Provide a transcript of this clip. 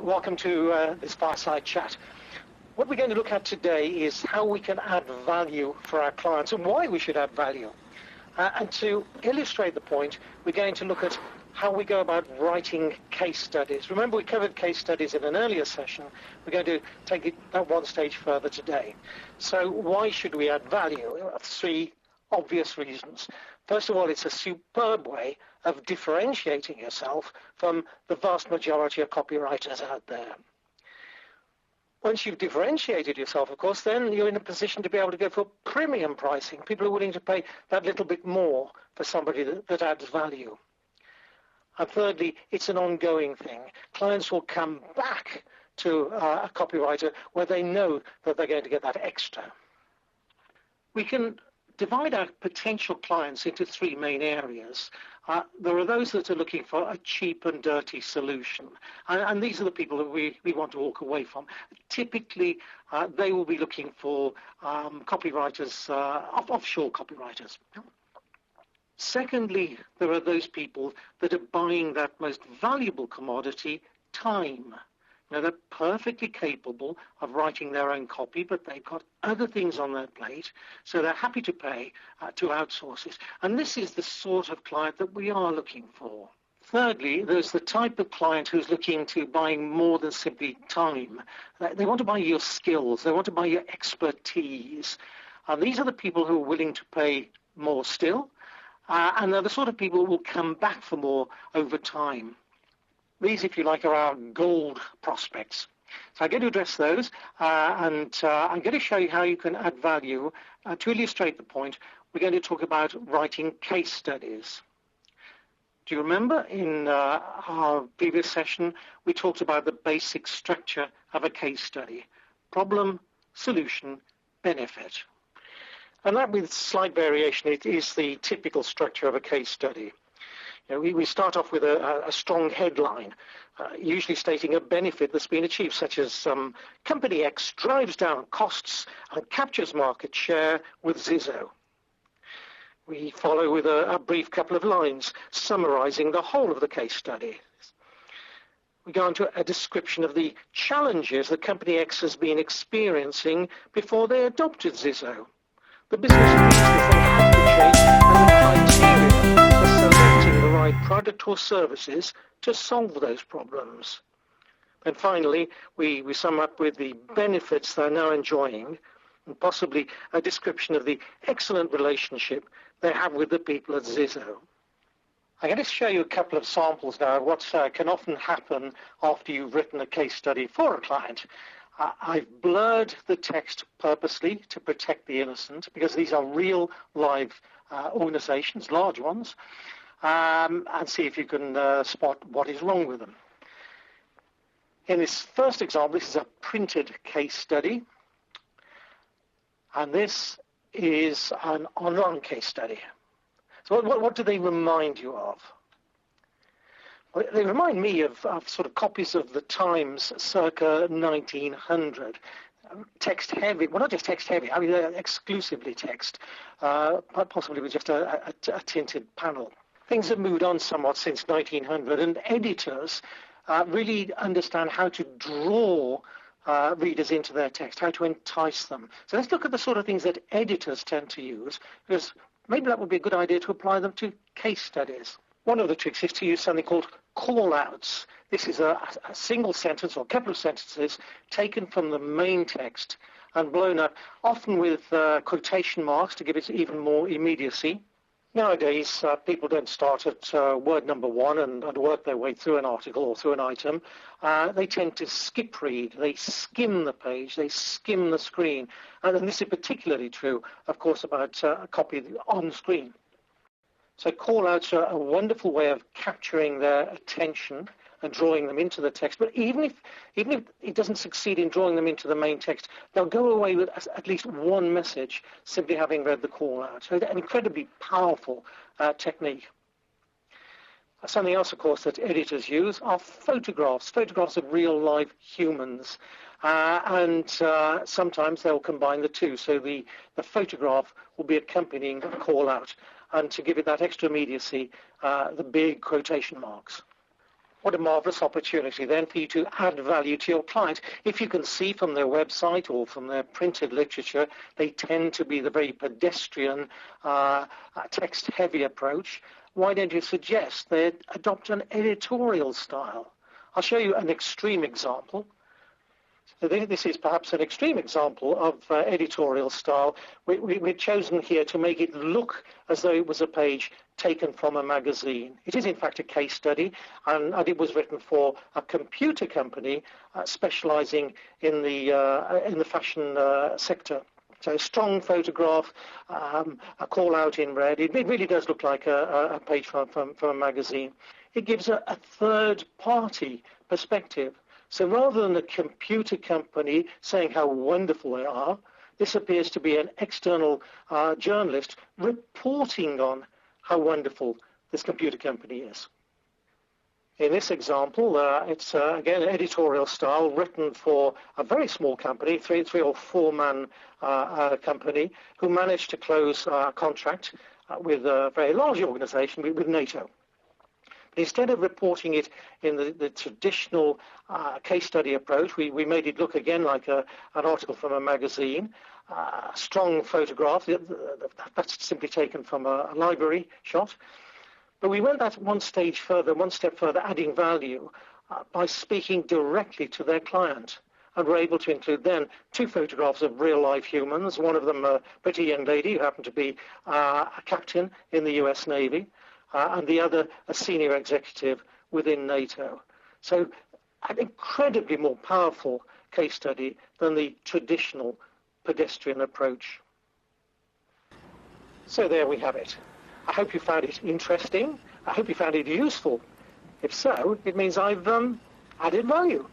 Welcome to this fireside chat. What we're going to look at today is how we can add value for our clients and why we should add value. And to illustrate the point, we're going to look at how we go about writing case studies. Remember, we covered case studies in an earlier session. We're going to take it that one stage further today. So why should we add value? Three obvious reasons. First of all, it's a superb way of differentiating yourself from the vast majority of copywriters out there. Once you've differentiated yourself, of course, then you're in a position to be able to go for premium pricing. People are willing to pay that little bit more for somebody that adds value. And thirdly, it's an ongoing thing. Clients will come back to a copywriter where they know that they're going to get that extra. We can divide our potential clients into three main areas. There are those that are looking for a cheap and dirty solution. And these are the people that we want to walk away from. Typically, they will be looking for copywriters, offshore copywriters. Secondly, there are those people that are buying that most valuable commodity, time. Now, they're perfectly capable of writing their own copy, but they've got other things on their plate, so they're happy to pay to outsource it. And this is the sort of client that we are looking for. Thirdly, there's the type of client who's looking to buying more than simply time. They want to buy your skills. They want to buy your expertise. And these are the people who are willing to pay more still, and they're the sort of people who will come back for more over time. These, if you like, are our gold prospects. So I'm going to address those, and I'm going to show you how you can add value. To illustrate the point, we're going to talk about writing case studies. Do you remember in our previous session, we talked about the basic structure of a case study: problem, solution, benefit. And that, with slight variation, it is the typical structure of a case study. You know, we start off with a strong headline, usually stating a benefit that's been achieved, such as Company X drives down costs and captures market share with Zizzo. We follow with a brief couple of lines summarizing the whole of the case study. We go on to a description of the challenges that Company X has been experiencing before they adopted Zizzo. The business needs that they have to change and the criteria for selecting the right product or services to solve those problems. And finally, we sum up with the benefits they're now enjoying and possibly a description of the excellent relationship they have with the people at Zizzo. I'm going to show you a couple of samples now of what can often happen after you've written a case study for a client. I've blurred the text purposely to protect the innocent, because these are real live organizations, large ones, and see if you can spot what is wrong with them. In this first example, this is a printed case study, and this is an online case study. So what do they remind you of? Well, they remind me of sort of copies of the Times circa 1900. Text heavy, well, not just text heavy, I mean exclusively text, possibly with just a tinted panel. Things have moved on somewhat since 1900, and editors really understand how to draw readers into their text, how to entice them. So let's look at the sort of things that editors tend to use, because maybe that would be a good idea to apply them to case studies. One of the tricks is to use something called call-outs. This is a single sentence or a couple of sentences taken from the main text and blown up, often with quotation marks to give it even more immediacy. Nowadays, people don't start at word number one and work their way through an article or through an item. They tend to skip read. They skim the page. They skim the screen. And this is particularly true, of course, about a copy on screen. So call-outs are a wonderful way of capturing their attention and drawing them into the text. But even if it doesn't succeed in drawing them into the main text, they'll go away with at least one message simply having read the call-out. So an incredibly powerful technique. Something else, of course, that editors use are photographs of real live humans. And sometimes they'll combine the two. So the photograph will be accompanying a call-out. And to give it that extra immediacy, the big quotation marks. What a marvelous opportunity then for you to add value to your client. If you can see from their website or from their printed literature, they tend to be the very pedestrian, text-heavy approach. Why don't you suggest they adopt an editorial style? I'll show you an extreme example. So this is perhaps an extreme example of editorial style. We've chosen here to make it look as though it was a page taken from a magazine. It is in fact a case study, and it was written for a computer company specializing in the fashion sector. So a strong photograph, a call out in red. It really does look like a page from a magazine. It gives a third party perspective. So rather than a computer company saying how wonderful they are, this appears to be an external journalist reporting on how wonderful this computer company is. In this example, it's again an editorial style written for a very small company, three or four man company, who managed to close a contract with a very large organization, with NATO. But instead of reporting it in the traditional case study approach, we made it look again like an article from a magazine, strong photograph, that's simply taken from a library shot. But we went that one step further, adding value by speaking directly to their client. And we're able to include then two photographs of real-life humans, one of them a pretty young lady who happened to be a captain in the US Navy, and the other a senior executive within NATO. So an incredibly more powerful case study than the traditional pedestrian approach. So there we have it. I hope you found it interesting. I hope you found it useful. If so, it means I've added value.